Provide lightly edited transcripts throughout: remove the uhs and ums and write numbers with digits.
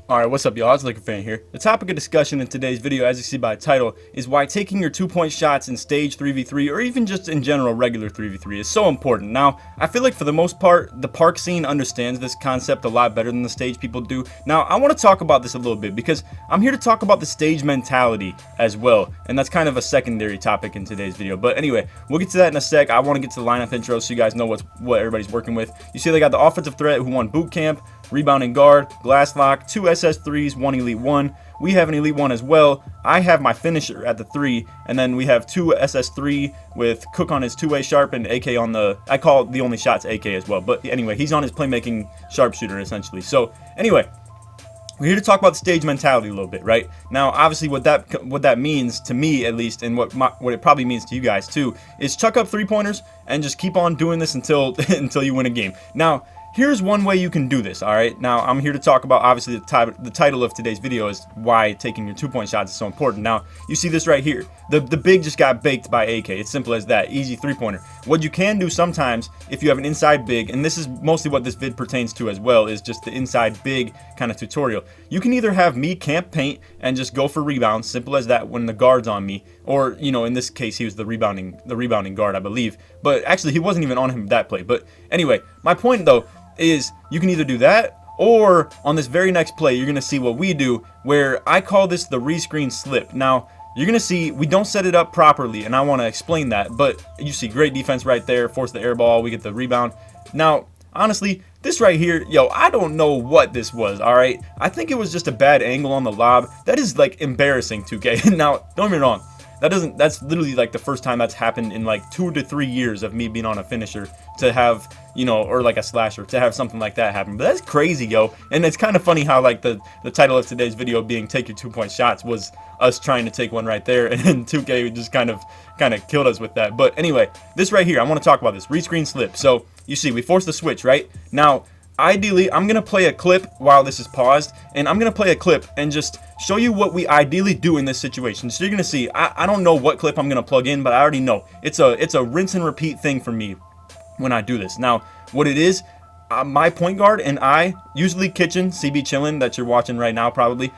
Alright, what's up y'all, it's LakerFan here. The topic of discussion in today's video, as you see by the title, is why taking your 2-point shots in stage 3v3 or even just in general regular 3v3 is so important. Now, I feel like for the most part, the park scene understands this concept a lot better than the stage people do. Now, I want to talk about this a little bit because I'm here to talk about the stage mentality as well, and that's kind of a secondary topic in today's video. But anyway, we'll get to that in a sec. I want to get to the lineup intro so you guys know what everybody's working with. You see they got the offensive threat who won boot camp, rebounding guard, glass lock, 2 SS3s, 1 elite 1. We have an elite 1 as well. I have my finisher at the 3, and then we have 2 SS3 with Cook on his 2-way sharp and AK on the, I call the only shots AK as well. But anyway, he's on his playmaking sharpshooter essentially. So anyway, we're here to talk about the stage mentality a little bit, right? Now, obviously, what that means to me, at least, and what it probably means to you guys too, is chuck up 3-pointers and just keep on doing this until until you win a game. Now, here's one way you can do this, alright? Now, I'm here to talk about, obviously, the title of today's video is why taking your 2-point shots is so important. Now, you see this right here. The big just got baked by AK. It's simple as that. Easy 3-pointer. What you can do sometimes, if you have an inside big, and this is mostly what this vid pertains to as well, is just the inside big kind of tutorial. You can either have me camp paint and just go for rebounds, simple as that, when the guard's on me. Or, you know, in this case, he was the rebounding guard, I believe. But actually, he wasn't even on him that play. But anyway, my point, though, is you can either do that, or on this very next play you're gonna see what we do, where I call this the rescreen slip. Now you're gonna see we don't set it up properly, and I want to explain that. But you see great defense right there, force the air ball, we get the rebound. Now honestly, this right here, yo, I don't know what this was. All right, I think it was just a bad angle on the lob. That is like embarrassing, 2K. Now don't get me wrong, that's literally like the first time that's happened in like 2 to 3 years of me being on a finisher to have, you know, or like a slasher, to have something like that happen. But that's crazy, yo. And it's kind of funny how like the title of today's video being take your 2-point shots was us trying to take one right there, and then 2K just kind of killed us with that. But anyway, this right here, I want to talk about this rescreen slip. So you see we force the switch right now. Ideally, I'm gonna play a clip while this is paused, and I'm gonna play a clip and just show you what we ideally do in this situation. So you're gonna see, I don't know what clip I'm gonna plug in, but I already know it's a rinse and repeat thing for me when I do this. Now, what it is, my point guard and I, usually Kitchen, CB Chillin, that you're watching right now probably,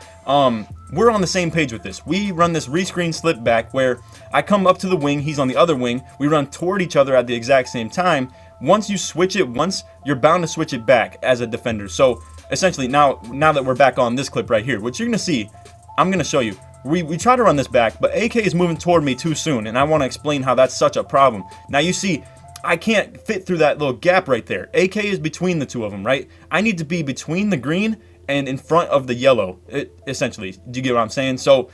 we're on the same page with this. We run this rescreen slip back where I come up to the wing, he's on the other wing, we run toward each other at the exact same time. Once you switch it once, you're bound to switch it back as a defender. So essentially, now that we're back on this clip right here, what you're gonna see, I'm gonna show you. We try to run this back, but AK is moving toward me too soon, and I want to explain how that's such a problem. Now you see, I can't fit through that little gap right there. AK is between the two of them, right? I need to be between the green and in front of the yellow, essentially. Do you get what I'm saying? So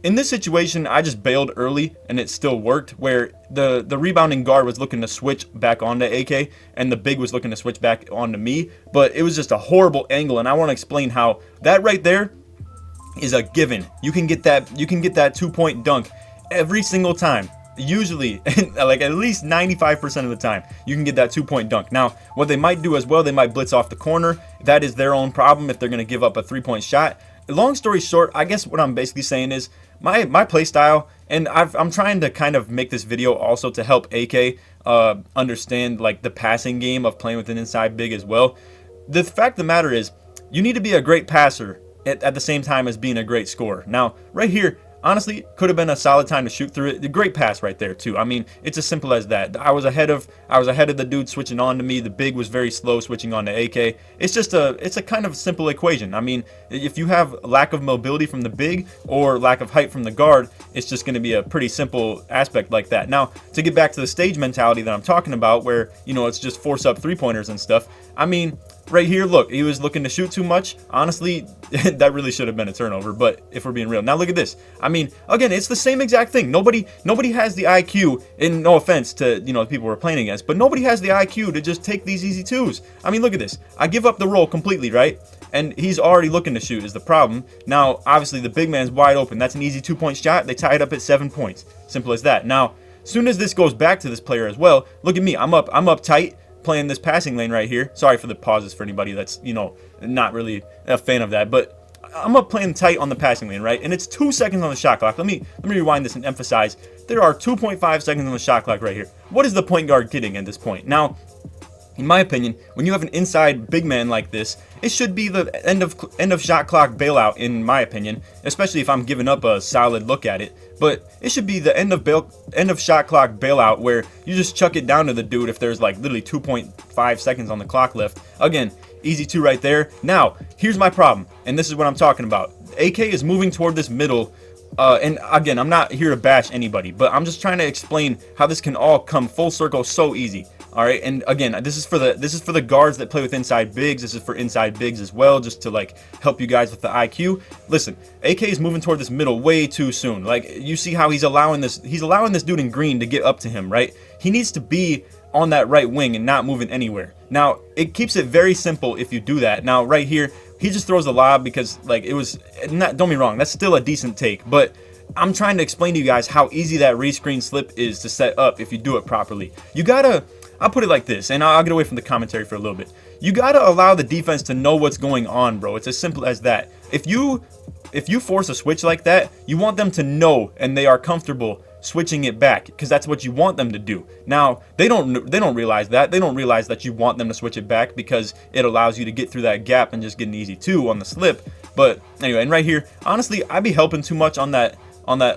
in this situation, I just bailed early and it still worked, where the rebounding guard was looking to switch back onto AK and the big was looking to switch back onto me, but it was just a horrible angle, and I want to explain how that right there is a given. You can get that 2-point dunk every single time. Usually, like at least 95% of the time, you can get that 2-point dunk. Now, what they might do as well, they might blitz off the corner. That is their own problem if they're going to give up a 3-point shot. Long story short, I guess what I'm basically saying is my play style, and I'm trying to kind of make this video also to help AK understand like the passing game of playing with an inside big as well. The fact of the matter is, you need to be a great passer at the same time as being a great scorer. Now, right here, honestly, could have been a solid time to shoot through it. The great pass right there too. I mean, it's as simple as that. I was ahead of the dude switching on to me. The big was very slow switching on to AK. It's a kind of simple equation. I mean, if you have lack of mobility from the big or lack of height from the guard, it's just going to be a pretty simple aspect like that. Now, to get back to the stage mentality that I'm talking about, where, you know, it's just force up 3-pointers and stuff. I mean, right here, look, he was looking to shoot too much. Honestly, that really should have been a turnover, but if we're being real. Now look at this. I mean, again, it's the same exact thing. Nobody has the IQ, and no offense to, you know, the people we're playing against, but nobody has the IQ to just take these easy twos. I mean, look at this. I give up the roll completely, right? And he's already looking to shoot is the problem. Now, obviously, the big man's wide open. That's an easy 2-point shot. They tie it up at 7 points. Simple as that. Now, as soon as this goes back to this player as well, look at me. I'm up tight, playing this passing lane right here. Sorry for the pauses for anybody that's, you know, not really a fan of that, but I'm up playing tight on the passing lane, right? And it's 2 seconds on the shot clock. Let me rewind this and emphasize there are 2.5 seconds on the shot clock right here. What is the point guard getting at this point? Now, In my opinion, when you have an inside big man like this, it should be the end of shot clock bailout, in my opinion, especially if I'm giving up a solid look at it. But it should be the end of shot clock bailout, where you just chuck it down to the dude if there's like literally 2.5 seconds on the clock left. Again, easy 2 right there. Now, here's my problem, and this is what I'm talking about. AK is moving toward this middle. And again, I'm not here to bash anybody, but I'm just trying to explain how this can all come full circle so easy. All right, and again, this is for the guards that play with inside bigs. This is for inside bigs as well, just to like help you guys with the IQ. Listen, AK is moving toward this middle way too soon. Like, you see how he's allowing this dude in green to get up to him, right? He needs to be on that right wing and not moving anywhere. Now, it keeps it very simple if you do that. Now, right here, he just throws the lob because, like, it was not, don't be wrong, that's still a decent take, but I'm trying to explain to you guys how easy that rescreen slip is to set up if you do it properly. You gotta, I'll put it like this, and I'll get away from the commentary for a little bit. You gotta allow the defense to know what's going on, bro. It's as simple as that. If you force a switch like that, you want them to know and they are comfortable switching it back, because that's what you want them to do. Now, they don't realize that. They don't realize that you want them to switch it back because it allows you to get through that gap and just get an easy 2 on the slip. But anyway, and right here, honestly, I'd be helping too much on that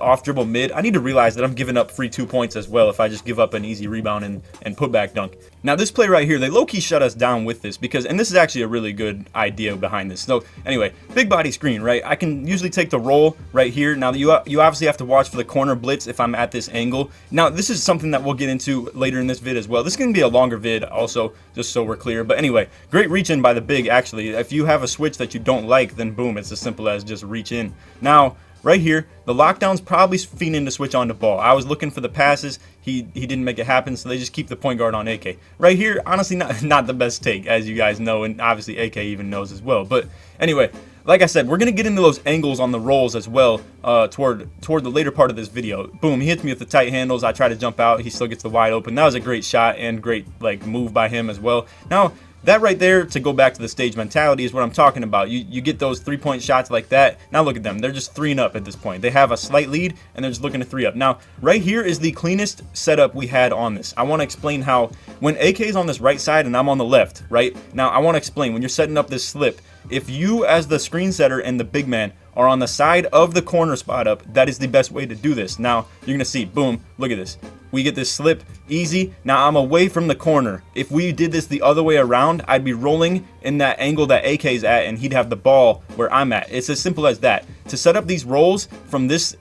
off dribble mid. I need to realize that I'm giving up free 2 points as well if I just give up an easy rebound and put back dunk. Now, this play right here, they low-key shut us down with this because, and this is actually a really good idea behind this. So anyway, big body screen, right? I can usually take the roll right here. Now, you obviously have to watch for the corner blitz if I'm at this angle. Now, this is something that we'll get into later in this vid as well. This is going to be a longer vid also, just so we're clear. But anyway, great reach in by the big, actually. If you have a switch that you don't like, then boom, it's as simple as just reach in. Now, right here, the lockdown's probably fiending to switch on the ball. I was looking for the passes. He didn't make it happen, so they just keep the point guard on AK. Right here, honestly, not the best take, as you guys know, and obviously AK even knows as well. But anyway, like I said, we're going to get into those angles on the rolls as well toward the later part of this video. Boom, he hits me with the tight handles. I try to jump out. He still gets the wide open. That was a great shot and great like move by him as well. Now, that right there, to go back to the stage mentality, is what I'm talking about. You get those 3-point shots like that. Now look at them. They're just 3 and up at this point. They have a slight lead, and they're just looking to 3 up. Now, right here is the cleanest setup we had on this. I want to explain how, when AK is on this right side and I'm on the left, right? Now, I want to explain, when you're setting up this slip, if you, as the screen setter and the big man, are on the side of the corner spot up, that is the best way to do this. Now, you're going to see, boom, look at this. We get this slip easy. Now, I'm away from the corner. If we did this the other way around, I'd be rolling in that angle that AK's at, and he'd have the ball where I'm at. It's as simple as that. To set up these rolls from this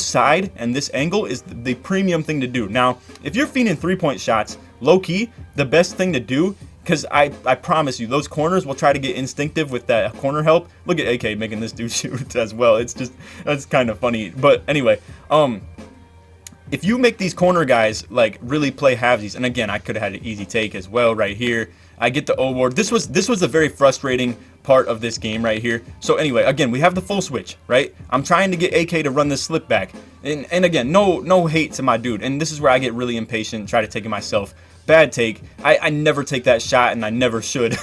side and this angle is the premium thing to do. Now, if you're feeding 3-point shots, low-key, the best thing to do, because I promise you, those corners will try to get instinctive with that corner help. Look at AK making this dude shoot as well. It's just, that's kind of funny. But anyway, if you make these corner guys like really play halvesies, and again, I could have had an easy take as well right here. I get the O board. This was a very frustrating part of this game right here. So anyway, again, we have the full switch, right? I'm trying to get AK to run this slip back. And again, no hate to my dude. And this is where I get really impatient and try to take it myself. Bad take. I never take that shot, and I never should.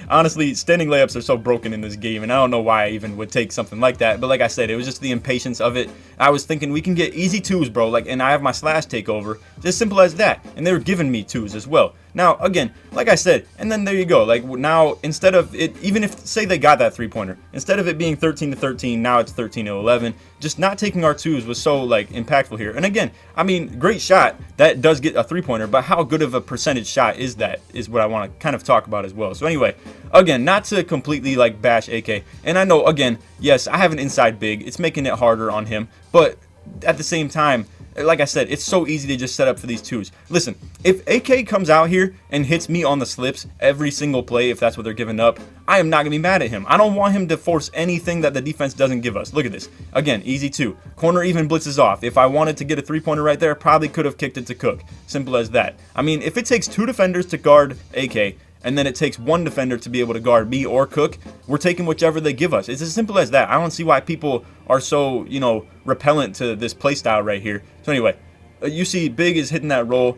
Honestly, standing layups are so broken in this game, and I don't know why I even would take something like that. But like I said, it was just the impatience of it. I was thinking we can get easy 2s, bro. Like, and I have my slash takeover. Just simple as that. And they were giving me 2s as well. Now, again, like I said, and then there you go. Like, now, instead of it, even if, say they got that 3-pointer, instead of it being 13-13, now it's 13-11. Just not taking our 2s was so, like, impactful here. And again, I mean, great shot. That does get a 3-pointer, but how good of a percentage shot is that, is what I want to kind of talk about as well. So anyway, again, not to completely, like, bash AK. And I know, again, yes, I have an inside big. It's making it harder on him. But at the same time, like I said, it's so easy to just set up for these 2s. Listen, if AK comes out here and hits me on the slips every single play, if that's what they're giving up, I am not going to be mad at him. I don't want him to force anything that the defense doesn't give us. Look at this. Again, easy 2. Corner even blitzes off. If I wanted to get a 3-pointer right there, probably could have kicked it to Cook. Simple as that. I mean, if it takes 2 defenders to guard AK, and then it takes 1 defender to be able to guard me or Cook, we're taking whichever they give us. It's as simple as that. I don't see why people are so, you know, repellent to this play style right here. So anyway, you see Big is hitting that roll.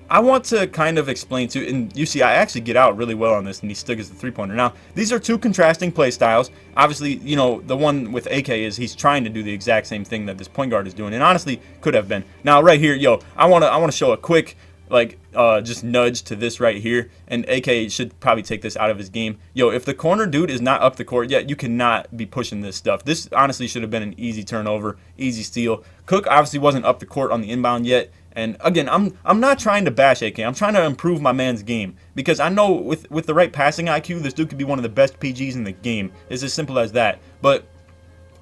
I want to kind of explain to, and you see I actually get out really well on this, and he still gets the 3-pointer. Now, these are 2 contrasting play styles. Obviously, you know, the one with AK is he's trying to do the exact same thing that this point guard is doing, and honestly could have been. Now, right here, yo, I want to show a quick like just nudge to this right here, and AK should probably take this out of his game. Yo, if the corner dude is not up the court yet, you cannot be pushing this stuff. This honestly should have been an easy turnover, easy steal. Cook obviously wasn't up the court on the inbound yet. And again, I'm not trying to bash AK. I'm trying to improve my man's game, because I know with the right passing IQ, this dude could be one of the best PGs in the game. It's as simple as that. But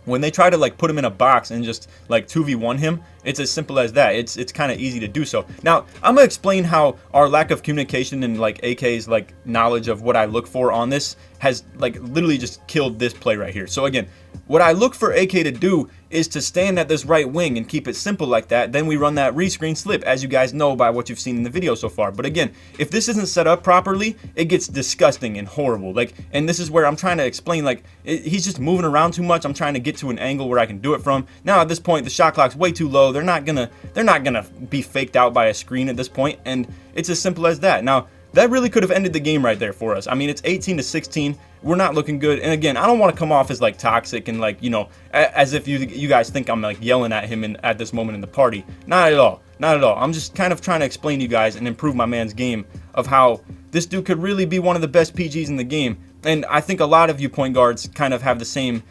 when they try to like put him in a box and just like 2v1 him, it's as simple as that. It's kind of easy to do so. Now, I'm gonna explain how our lack of communication and like AK's like knowledge of what I look for on this has like literally just killed this play right here. So again, what I look for AK to do is to stand at this right wing and keep it simple like that. Then we run that rescreen slip, as you guys know by what you've seen in the video so far. But again, if this isn't set up properly, it gets disgusting and horrible. Like, and this is where I'm trying to explain, like, he's just moving around too much. I'm trying to get to an angle where I can do it from. Now at this point, the shot clock's way too low. They're not gonna be faked out by a screen at this point, and it's as simple as that. Now, that really could have ended the game right there for us. I mean, it's 18-16. We're not looking good. And again, I don't want to come off as like toxic and like, you know, as if you guys think I'm like yelling at him at this moment in the party. Not at all. Not at all. I'm just kind of trying to explain to you guys and improve my man's game of how this dude could really be one of the best PGs in the game. And I think a lot of you point guards kind of have the same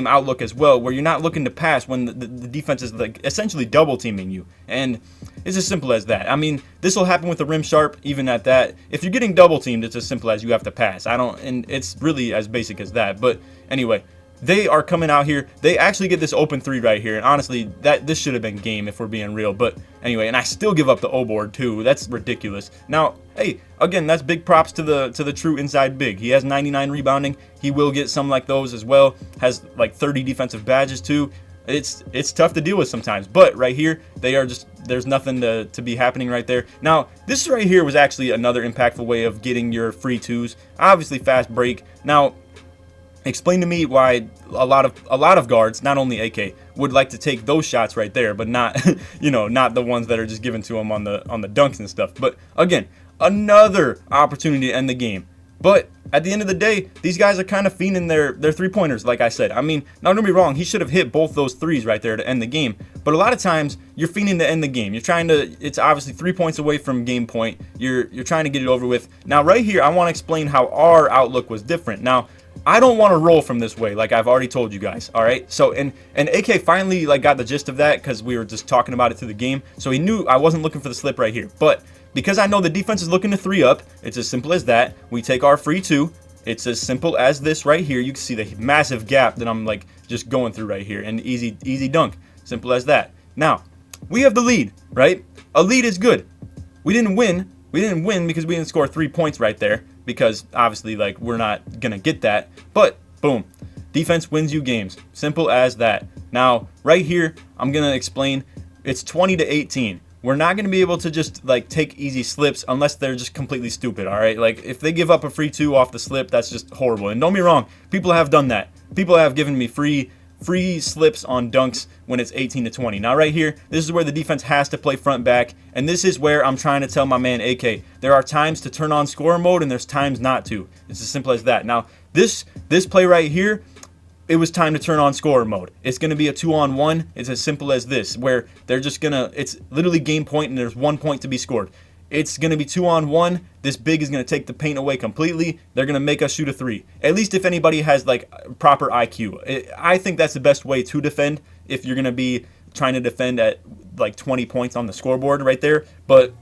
outlook as well, where you're not looking to pass when the defense is like essentially double teaming you. And it's as simple as that. I mean, this will happen with the rim sharp, even at that. If you're getting double teamed, it's as simple as you have to pass. And it's really as basic as that. But anyway, they are coming out here. They actually get this open three right here. And honestly, this should have been game if we're being real. But anyway, and I still give up the O board too. That's ridiculous. Now, hey, again, that's big props to the true inside big. He has 99 rebounding. He will get some like those as well. Has like 30 defensive badges too. It's tough to deal with sometimes. But right here, they are just, there's nothing to be happening right there. Now, this right here was actually another impactful way of getting your free twos. Obviously, fast break. Now, explain to me why a lot of guards, not only AK, would like to take those shots right there, but not, you know, not the ones that are just given to them on the dunks and stuff. But again, another opportunity to end the game. But at the end of the day, these guys are kind of fiending their three-pointers, like I said. I mean, now don't be wrong, he should have hit both those threes right there to end the game. But a lot of times, you're fiending to end the game. You're trying to, it's obviously 3 points away from game point. You're trying to get it over with. Now, right here, I want to explain how our outlook was different. Now, I don't want to roll from this way, like I've already told you guys, all right? So, and AK finally like got the gist of that because we were just talking about it through the game. So he knew I wasn't looking for the slip right here. But because I know the defense is looking to 3 up, it's as simple as that. We take our free 2. It's as simple as this right here. You can see the massive gap that I'm like just going through right here, and easy dunk. Simple as that. Now, we have the lead, right? A lead is good. We didn't win. We didn't win because we didn't score 3 points right there, because obviously like we're not gonna get that. But boom, defense wins you games. Simple as that. Now, right here, I'm gonna explain. It's 20-18. We're not going to be able to just like take easy slips unless they're just completely stupid, all right? Like if they give up a free 2 off the slip, that's just horrible. And don't be wrong, people have done that. People have given me free slips on dunks when it's 18-20. Now right here, this is where the defense has to play front back, and this is where I'm trying to tell my man AK, there are times to turn on scorer mode and there's times not to. It's as simple as that. Now this play right here, it was time to turn on scorer mode. It's going to be a 2-on-1. It's as simple as this, where they're just going to, it's literally game point and there's 1 point to be scored. It's going to be 2-on-1. This big is going to take the paint away completely. They're going to make us shoot a 3. At least if anybody has like proper IQ. I think that's the best way to defend if you're going to be trying to defend at like 20 points on the scoreboard right there. But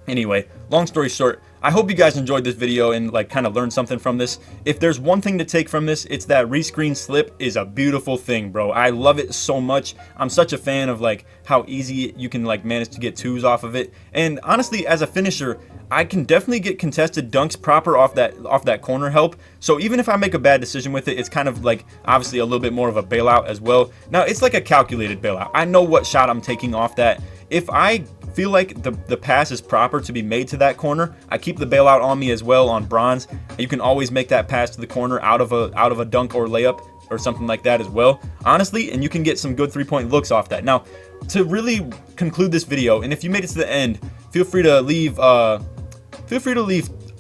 anyway, long story short, I hope you guys enjoyed this video and like kind of learned something from this. If there's one thing to take from this, it's that rescreen slip is a beautiful thing, bro. I love it so much. I'm such a fan of like how easy you can like manage to get 2s off of it. And honestly, as a finisher, I can definitely get contested dunks proper off that corner help. So even if I make a bad decision with it, it's kind of like obviously a little bit more of a bailout as well. Now it's like a calculated bailout. I know what shot I'm taking off that. If I feel like the pass is proper to be made to that corner, I keep the bailout on me as well on bronze. You can always make that pass to the corner out of a dunk or layup or something like that as well, honestly, and you can get some good 3-point looks off that. Now, to really conclude this video, and if you made it to the end, feel free to leave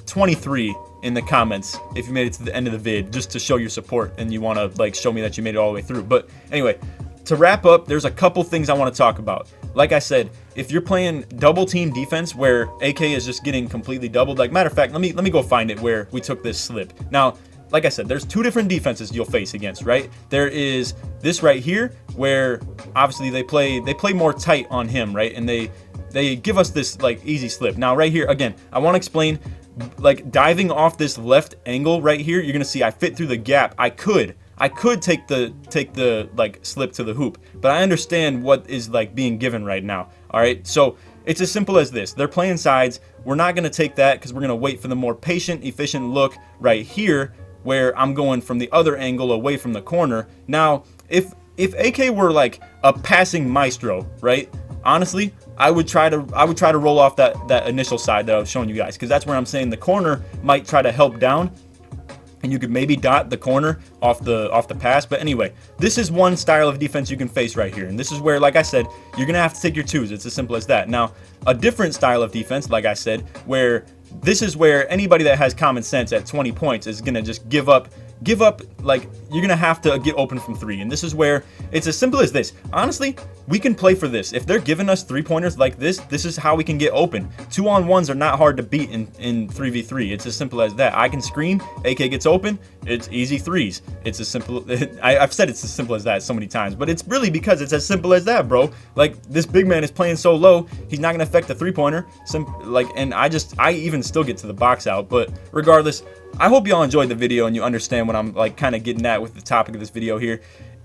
23 in the comments if you made it to the end of the vid, just to show your support and you want to like show me that you made it all the way through. But anyway, to wrap up, there's a couple things I want to talk about. like I said, if you're playing double team defense where AK is just getting completely doubled, like matter of fact, let me go find it where we took this slip. Now, like I said, there's two different defenses you'll face against, right? There is this right here where obviously they play more tight on him, right? And they give us this like easy slip. Now right here, again, I want to explain, like diving off this left angle right here, you're gonna see I fit through the gap. I could take the like slip to the hoop, but I understand what is like being given right now. All right, so it's as simple as this. They're playing sides. We're not gonna take that because we're gonna wait for the more patient, efficient look right here, where I'm going from the other angle away from the corner. Now, if AK were like a passing maestro, right? Honestly, I would try to roll off that initial side that I was showing you guys, because that's where I'm saying the corner might try to help down, and you could maybe dot the corner off the pass. But anyway, this is one style of defense you can face right here, and this is where, like I said, you're gonna have to take your twos. It's as simple as that. Now, a different style of defense, like I said, where this is where anybody that has common sense at 20 points is gonna just give up. Like, you're gonna have to get open from three, and this is where it's as simple as this. Honestly, we can play for this. If they're giving us 3-pointers like this is how we can get open. 2-on-1s are not hard to beat in 3v3. It's as simple as that. I can screen, AK gets open, it's easy threes. It's as simple. I've said it's as simple as that so many times, but it's really because it's as simple as that, bro. Like, this big man is playing so low, he's not gonna affect the 3-pointer. And I even still get to the box out. But regardless, I hope y'all enjoyed the video and you understand what I'm like kind of getting at with the topic of this video here.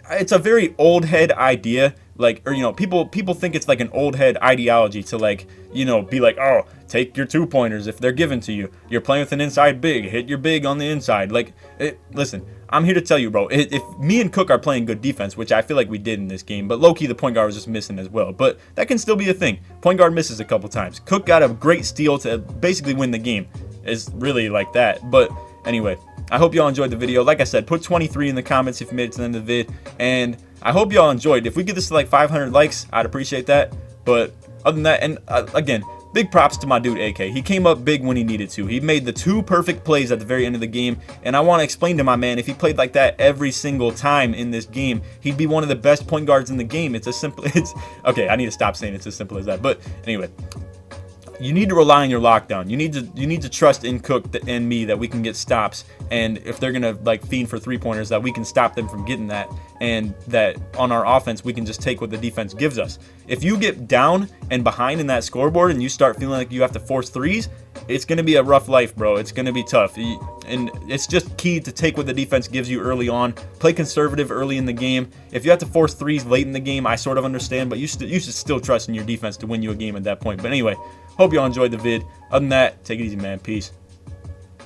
It's a very old head idea, like, or, you know, people think it's like an old head ideology to, like, you know, be like, oh, take your 2-pointers if they're given to you. You're playing with an inside big, hit your big on the inside. Like, listen, I'm here to tell you, bro, if me and Cook are playing good defense, which I feel like we did in this game, but low-key the point guard was just missing as well, but that can still be a thing. Point guard misses a couple times. Cook got a great steal to basically win the game. It's really like that. But anyway, I hope y'all enjoyed the video. Like I said, put 23 in the comments if you made it to the end of the vid, and I hope y'all enjoyed. If we get this to like 500 likes, I'd appreciate that. But other than that, and again, big props to my dude AK. He came up big when he needed to. He made the 2 perfect plays at the very end of the game, and I want to explain to my man, if he played like that every single time in this game, he'd be one of the best point guards in the game. It's as simple. Okay, I need to stop saying it's as simple as that. But anyway, you need to rely on your lockdown. You need to trust in Cook and me that we can get stops, and if they're gonna like fiend for 3-pointers, that we can stop them from getting that, and that on our offense we can just take what the defense gives us. If you get down and behind in that scoreboard and you start feeling like you have to force threes, it's gonna be a rough life, bro. It's gonna be tough, and it's just key to take what the defense gives you early on. Play conservative early in the game. If you have to force threes late in the game, I sort of understand, but you should still trust in your defense to win you a game at that point. But anyway, hope y'all enjoyed the vid. Other than that, take it easy, man. Peace.